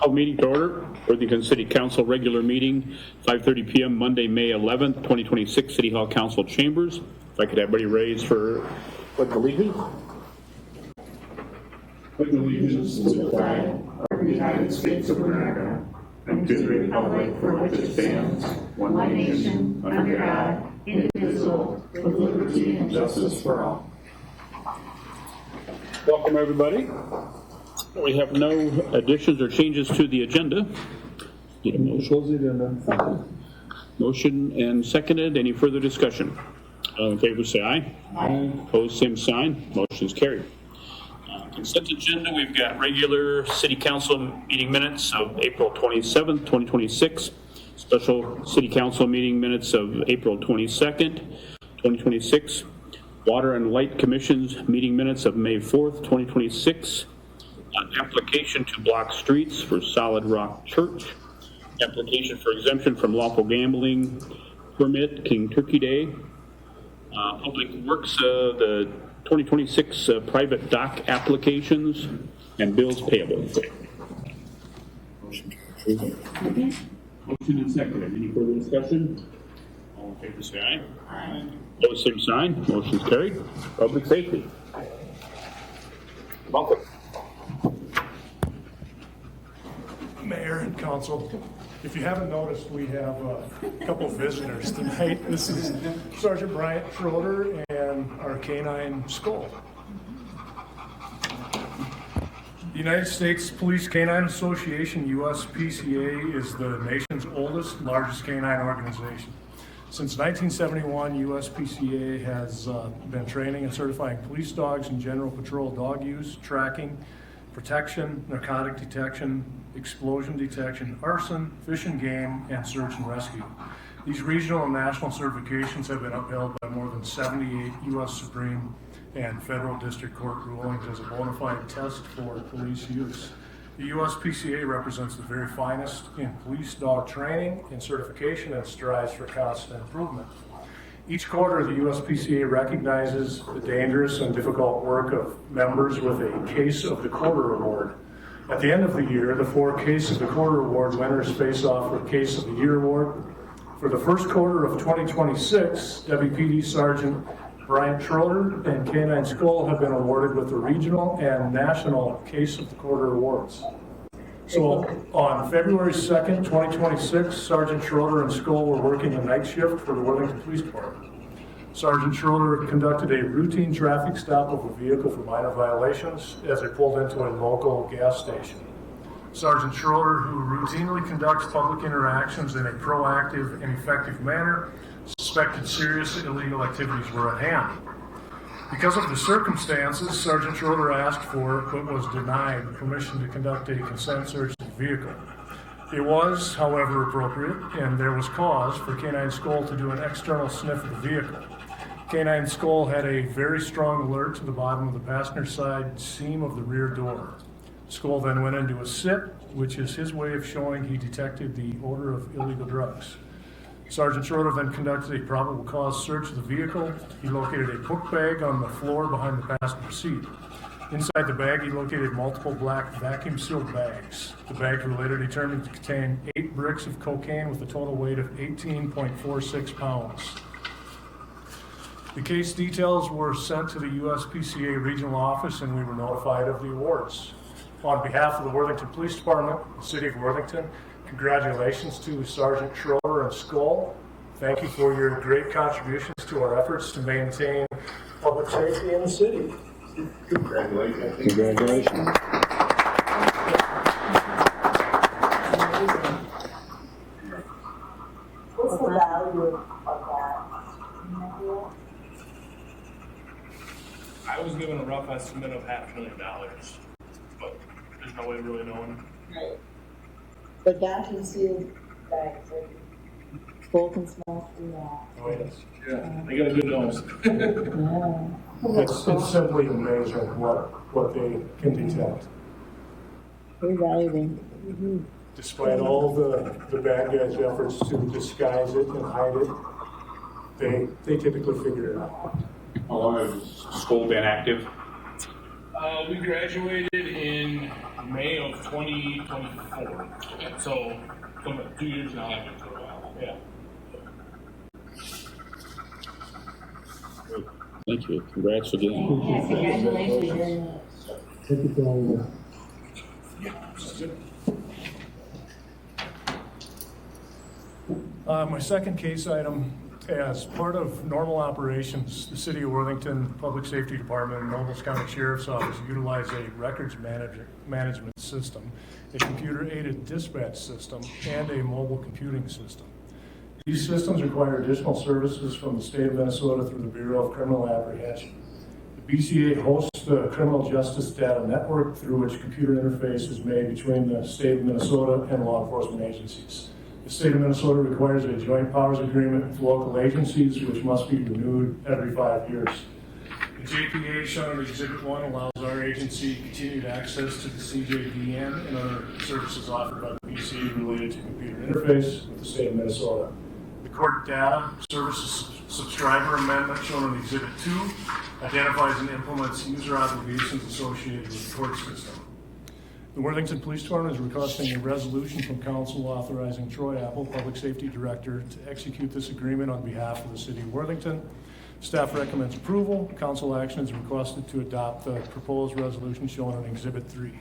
Call meeting to order. Worthington City Council regular meeting, 5:30 p.m. Monday, May 11th, 2026, City Hall Council Chambers. If I could have everybody raise for pledge allegiance. Pledge allegiance to the flag of the United States of America and to the republic for which it stands, one nation, under God, indivisible, with liberty and justice for all. Welcome, everybody. We have no additions or changes to the agenda. Need a motion? Motion and seconded. Any further discussion? All in favor, say aye. Aye. Opposed, same sign. Motion is carried. Consent agenda, we've got regular City Council meeting minutes of April 27th, 2026. Special City Council meeting minutes of April 22nd, 2026. Water and Light Commission's meeting minutes of May 4th, 2026. Application to block streets for Solid Rock Church. Application for exemption from lawful gambling permit, King Turkey Day. Public Works, the 2026 private dock applications, and bills payable. Motion to approve. Motion and seconded. Any further discussion? All in favor, say aye. Aye. Opposed, same sign. Motion is carried. Public Safety. Welcome. Mayor and Council, if you haven't noticed, we have a couple of visitors tonight. This is Sergeant Bryant Schroeder and our Canine Skull. The United States Police Canine Association, USPCA, is the nation's oldest, largest canine organization. Since 1971, USPCA has been training and certifying police dogs in general patrol dog use, tracking, protection, narcotic detection, explosion detection, arson, fish and game, and search and rescue. These regional and national certifications have been upheld by more than 78 U.S. Supreme and federal district court rulings as a bona fide test for police use. The USPCA represents the very finest in police dog training and certification and strives for constant improvement. Each quarter, the USPCA recognizes the dangerous and difficult work of members with a Case of the Quarter award. At the end of the year, the 4 Case of the Quarter award winners face off for Case of the Year award. For the first quarter of 2026, WPD Sergeant Bryant Schroeder and Canine Skull have been awarded with the regional and national Case of the Quarter awards. So on February 2nd, 2026, Sergeant Schroeder and Skull were working a night shift for the Worthington Police Department. Sergeant Schroeder conducted a routine traffic stop of a vehicle for minor violations as it pulled into a local gas station. Sergeant Schroeder, who routinely conducts public interactions in a proactive and effective manner, suspected serious illegal activities were at hand. Because of the circumstances, Sergeant Schroeder asked for, but was denied, permission to conduct a consent search of the vehicle. It was, however, appropriate, and there was cause for Canine Skull to do an external sniff of the vehicle. Canine Skull had a very strong alert to the bottom of the passenger side seam of the rear door. Skull then went into a sit, which is his way of showing he detected the odor of illegal drugs. Sergeant Schroeder then conducted a probable cause search of the vehicle. He located a book bag on the floor behind the passenger seat. Inside the bag, he located multiple black vacuum-sealed bags. The bags were later determined to contain 8 bricks of cocaine with a total weight of 18.46 pounds. The case details were sent to the USPCA regional office and we were notified of the awards. On behalf of the Worthington Police Department, the City of Worthington, congratulations to Sergeant Schroeder and Skull. Thank you for your great contributions to our efforts to maintain public safety in the city. Congratulations. Congratulations. What's the value of that? I was given a rough estimate of $500,000, but there's no way of really knowing. Right. But vacuum sealed bags are full and small through that. Oh, yes. Yeah, they got a good nose. Yeah. It's simply amazing what they can detect. Very valuable. Despite all the bad guys' efforts to disguise it and hide it, they typically figure it out. How long has Skull been active? We graduated in May of 2024. So, 2 years now after for a while. Yeah. Thank you. Congrats again. Congratulations. My second case item, as part of normal operations, the City of Worthington Public Safety Department and Nobles County Sheriff's Office utilize a records management system, a computer-aided dispatch system, and a mobile computing system. These systems require additional services from the state of Minnesota through the Bureau of Criminal Apprehension. The BCA hosts the Criminal Justice Data Network, through which computer interface is made between the state of Minnesota and law enforcement agencies. The state of Minnesota requires a joint powers agreement with local agencies, which must be renewed every 5 years. The JPA shown in Exhibit 1 allows our agency continued access to the CJDN and other services offered by the BCA related to computer interface with the state of Minnesota. The court data services subscriber amendment shown in Exhibit 2 identifies and implements user obligations associated with the court system. The Worthington Police Department is requesting a resolution from council authorizing Troy Apple, Public Safety Director, to execute this agreement on behalf of the City of Worthington. Staff recommends approval. Council action is requested to adopt the proposed resolution shown in Exhibit 3.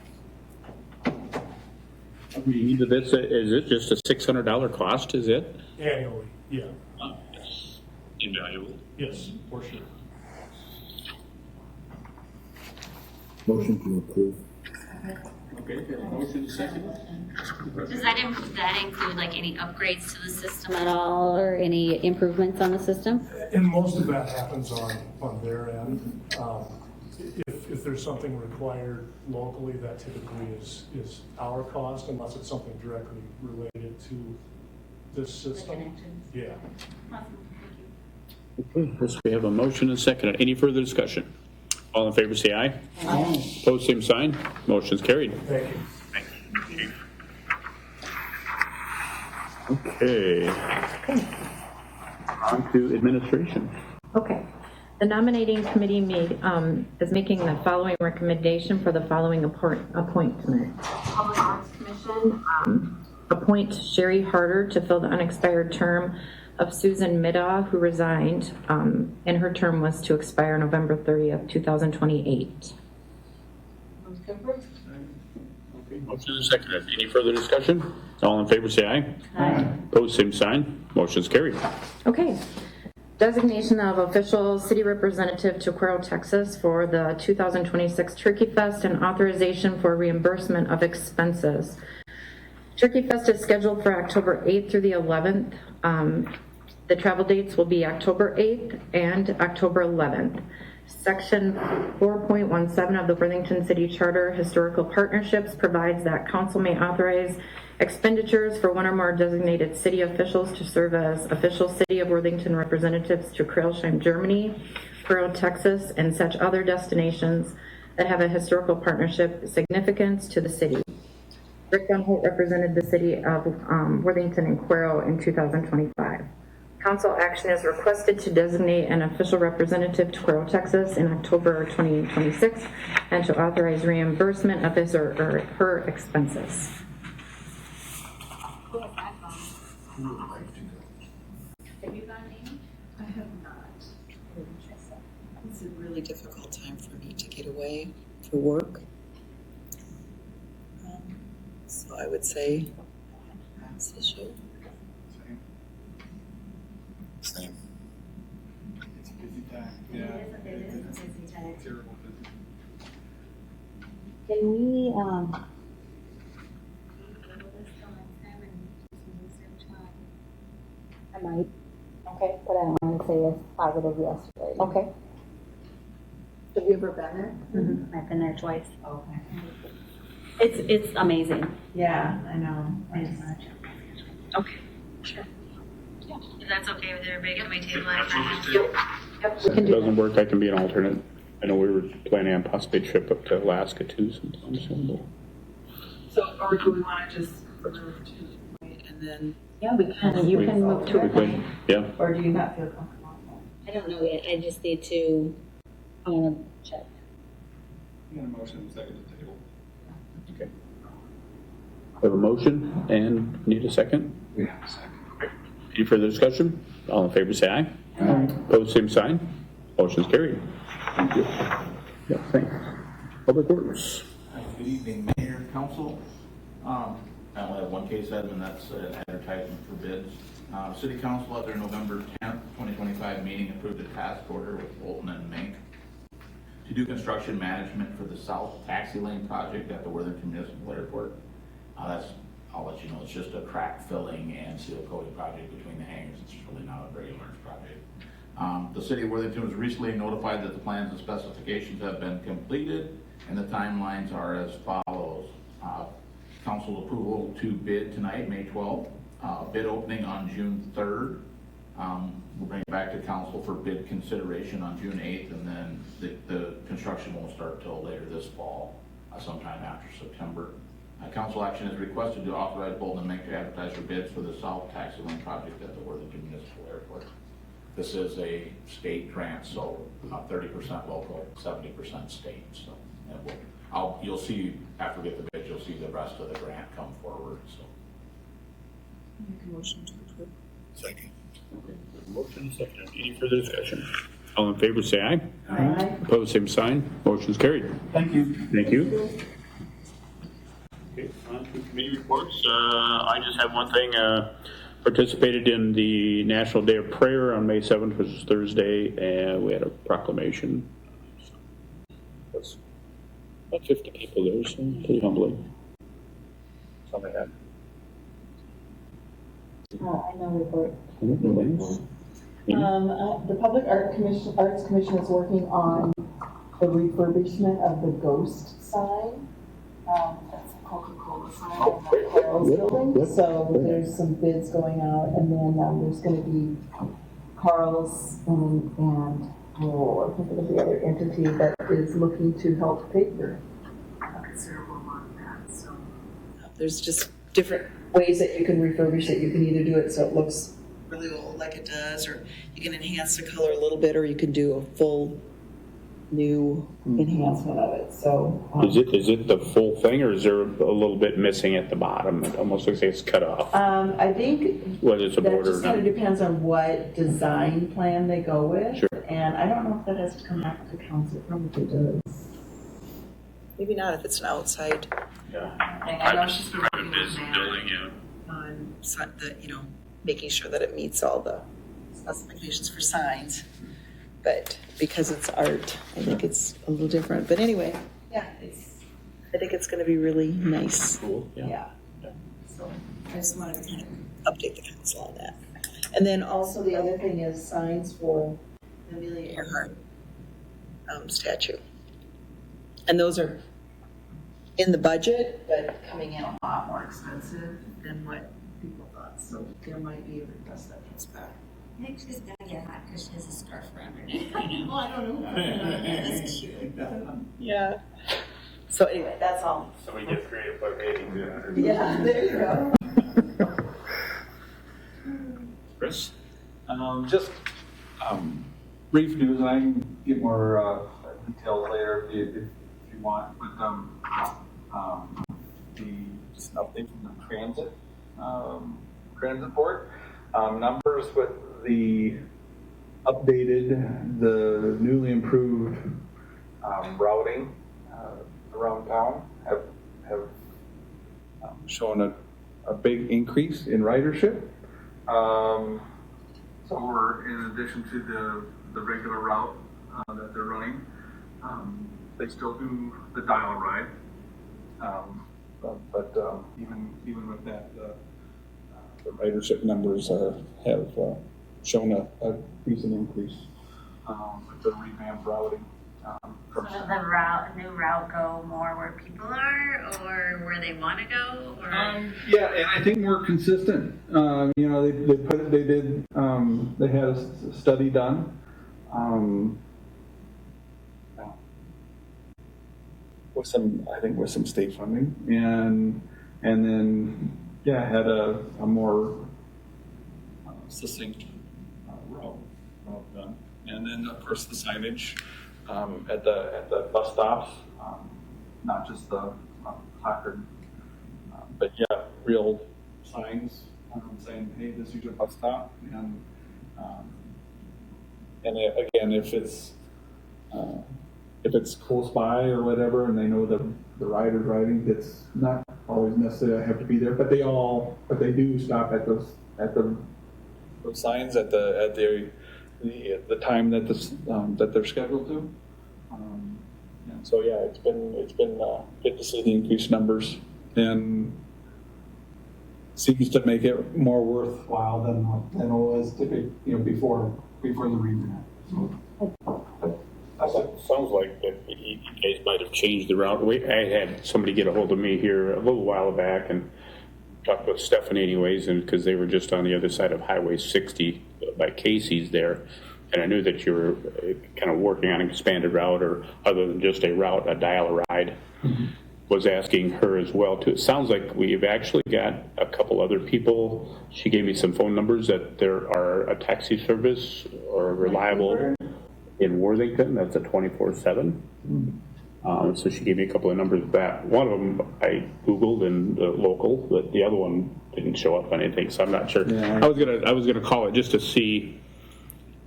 Is it just a $600 cost, is it? Annually, yeah. Invaluable. Yes, portion. Motion to approve. Okay, motion second. Does that include like any upgrades to the system at all or any improvements on the system? And most of that happens on their end. If there's something required locally, that typically is our cost, unless it's something directly related to this system. Yeah. Awesome, thank you. Okay, yes, we have a motion and second. Any further discussion? All in favor say aye. Aye. Opposed, same sign. Motion's carried. Thank you. Okay. On to administration. Okay. The nominating committee is making the following recommendation for the following appointment. Public Works Commission, appoint Sherry Harder to fill the unexpired term of Susan Middaugh, who resigned, and her term was to expire November 30th, 2028. Okay, motion is seconded. Any further discussion? All in favor say aye. Aye. Opposed, same sign. Motion's carried. Okay. Designation of official city representative to Cuero, Texas for the 2026 Turkey Fest and authorization for reimbursement of expenses. Turkey Fest is scheduled for October 8th through the 11th. The travel dates will be October 8th and October 11th. Section 4.17 of the Worthington City Charter Historical Partnerships provides that council may authorize expenditures for one or more designated city officials to serve as official City of Worthington representatives to Kreilsheim, Germany, Cuero, Texas, and such other destinations that have a historical partnership significance to the city. Rick Dunholt represented the City of Worthington and Cuero in 2025. Council action is requested to designate an official representative to Cuero, Texas in October 2026 and to authorize reimbursement of his or her expenses. Have you gone, Amy? I have not. It's a really difficult time for me to get away for work. So I would say this issue. Same. It's a busy time. Yeah. It is a busy time. Terrible busy. Can we, I might. Okay, but I don't want to say a positive yes. Okay. Have you ever been there? Mm-hmm. I've been there twice. Okay. It's amazing. Yeah, I know. Okay, sure. Yeah. If that's okay with everybody, can we table it? Yep, we If can it do doesn't that. work, I can be an alternate. I know we were planning on possibly a trip up to Alaska too sometime soon. So, or do we want to just remove to and then, Yeah, we can. You can move to We it. could, yeah. or do you not feel comfortable? I don't know yet. I just need to, I want to check. Got a motion, second to table. Okay. We have a motion and need a second. Yeah, second. Any further discussion? All in favor, say aye. Aye. Opposed, same sign. Motion's carried. Thank you. Yeah, thanks. Public Works. Good evening, Mayor, Council. I only have one case item, and that's an advertisement for bids. City Council at their November 10th, 2025 meeting approved a task order with Bolton and Mink to do construction management for the South Taxi Lane project at the Worthington Municipal Airport. I'll let you know, it's just a crack filling and seal coating project between the hangars. It's really not a very large project. The City of Worthington was recently notified that the plans and specifications have been completed, and the timelines are as follows. Council approval to bid tonight, May 12th. Bid opening on June 3rd. We'll bring it back to council for bid consideration on June 8th, and then the construction won't start till later this fall, sometime after September. Council action is requested to authorize Bolton and Mink to advertise for bids for the South Taxi Lane project at the Worthington Municipal Airport. This is a state grant, so 30% local, 70% state. So you'll see after we get the bid, you'll see the rest of the grant come forward. So. Make a motion to approve. Second. Okay. Motion second. Any further discussion? All in favor, say aye. Aye. Opposed, same sign. Motion's carried. Thank you. Thank you. Okay, on to committee reports. I just have one thing. Participated in the National Day of Prayer on May 7th, which is Thursday, and we had a proclamation. That's about 50 people there, so pretty humbling. That's all I had. I know report. Thanks. The Public Arts Commission is working on the refurbishment of the ghost sign. That's a Coca-Cola sign in the Carl's building. So there's some bids going out, and then there's going to be Carl's and I think of the other entity that is looking to help pay for a considerable amount of that. So there's just different ways that you can refurbish it. You can either do it so it looks really old like it does, or you can enhance the color a little bit, or you can do a full new enhancement of it. So Is it the full thing, or is there a little bit missing at the bottom? It almost looks like it's cut off. I think Whether it's a that border or just kind of not. depends on what design plan they go with. Sure. And I don't know if that has to come back to council. Probably does. Maybe not if it's an outside Yeah. thing. I know she's been Private working business on building, yeah. that, on the, making sure that it meets all the specifications for signs. But because it's art, I think it's a little different. But anyway, yeah, I think it's going to be really nice. Cool, yeah. So I just wanted to kind of update the council on that. And then also the other thing is signs for the Amelia Earhart statue. And those are in the budget, but coming in a lot more expensive than what people thought. So there might be a request that comes back. I think she's gonna get hot because she has a scarf around her neck. I know, I don't know. That's cute. Yeah. So anyway, that's all. Somebody gets creative by rating. Yeah, there you go. Chris? Just brief news, and I can get more details later if you want. But just an update from the transit board. Numbers with the updated, the newly improved routing around town have shown a big increase in ridership. So we're, in addition to the regular route that they're running, they still do the dial ride. But even with that, the ridership numbers have shown a recent increase with the revamped routing. So does the new route go more where people are, or where they want to go, or? Yeah, and I think more consistent. They had a study done. With some state funding, and then had a more succinct route done, and then of course the signage at the bus stops not just the placard. But yeah, real signs saying, hey, this is your bus stop. And again, if it's close by or whatever, and they know the rider's riding, it's not always necessarily have to be there, but they do stop at those signs at the time that they're scheduled to. And so yeah, it's been good to see the increased numbers, and seems to make it more worthwhile than it was typically, before the revamp. So Sounds like that you guys might have changed the route. I had somebody get a hold of me here a little while back and talked with Stephanie anyways, and because they were just on the other side of Highway 60 by Casey's there. And I knew that you were kind of working on an expanded route, or other than just a route, a dial-a-ride. Mm-hmm. Was asking her as well too. It sounds like we've actually got a couple other people. She gave me some phone numbers that there are a taxi service or reliable in Worthington. That's a 24/7. So she gave me a couple of numbers of that. One of them I Googled and local, but the other one didn't show up on anything. So I'm not sure. Yeah. I was gonna call it just to see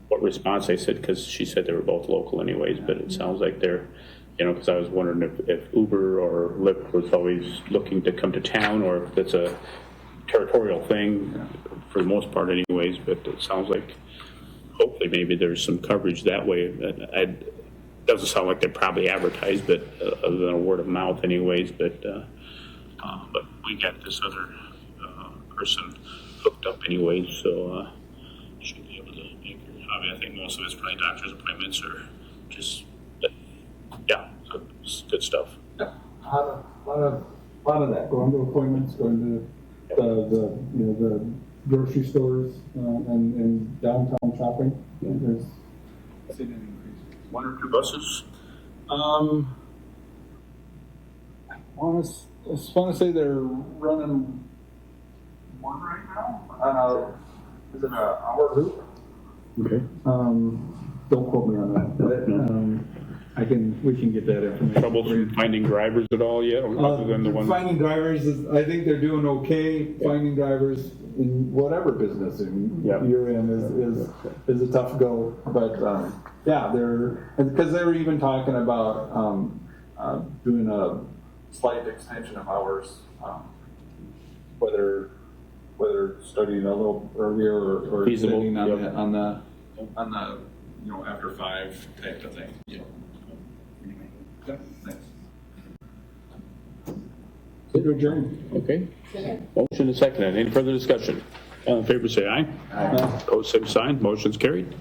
what response they said, because she said they were both local anyways. But it sounds like they're. Because I was wondering if Uber or Lyft was always looking to come to town, or if it's a territorial thing for the most part anyways, but it sounds like hopefully maybe there's some coverage that way. It doesn't sound like they probably advertise, but other than a word of mouth anyways, but we got this other person hooked up anyways, so should be able to make her. I think most of it's probably doctor's appointments or just yeah, so it's good stuff. Yeah, a lot of that. Going to appointments, going to the grocery stores, and downtown shopping. Yeah, there's seen an increase. 1 or 2 buses. I just want to say they're running one right now. Is it an hour route? Okay. Don't quote me on that. But, we can get that information. Troubles finding drivers at all yet, other than the one? Finding drivers I think they're doing okay. Yeah. Finding drivers in whatever business you're in is a tough go. But because they were even talking about doing a slight extension of hours, whether starting a little earlier or extending on the after 5 type of thing. Yeah. Yeah, thanks. Adjourn. Okay. Motion and second. Any further discussion? All in favor say aye. Aye. Opposed, same sign. Motion's carried.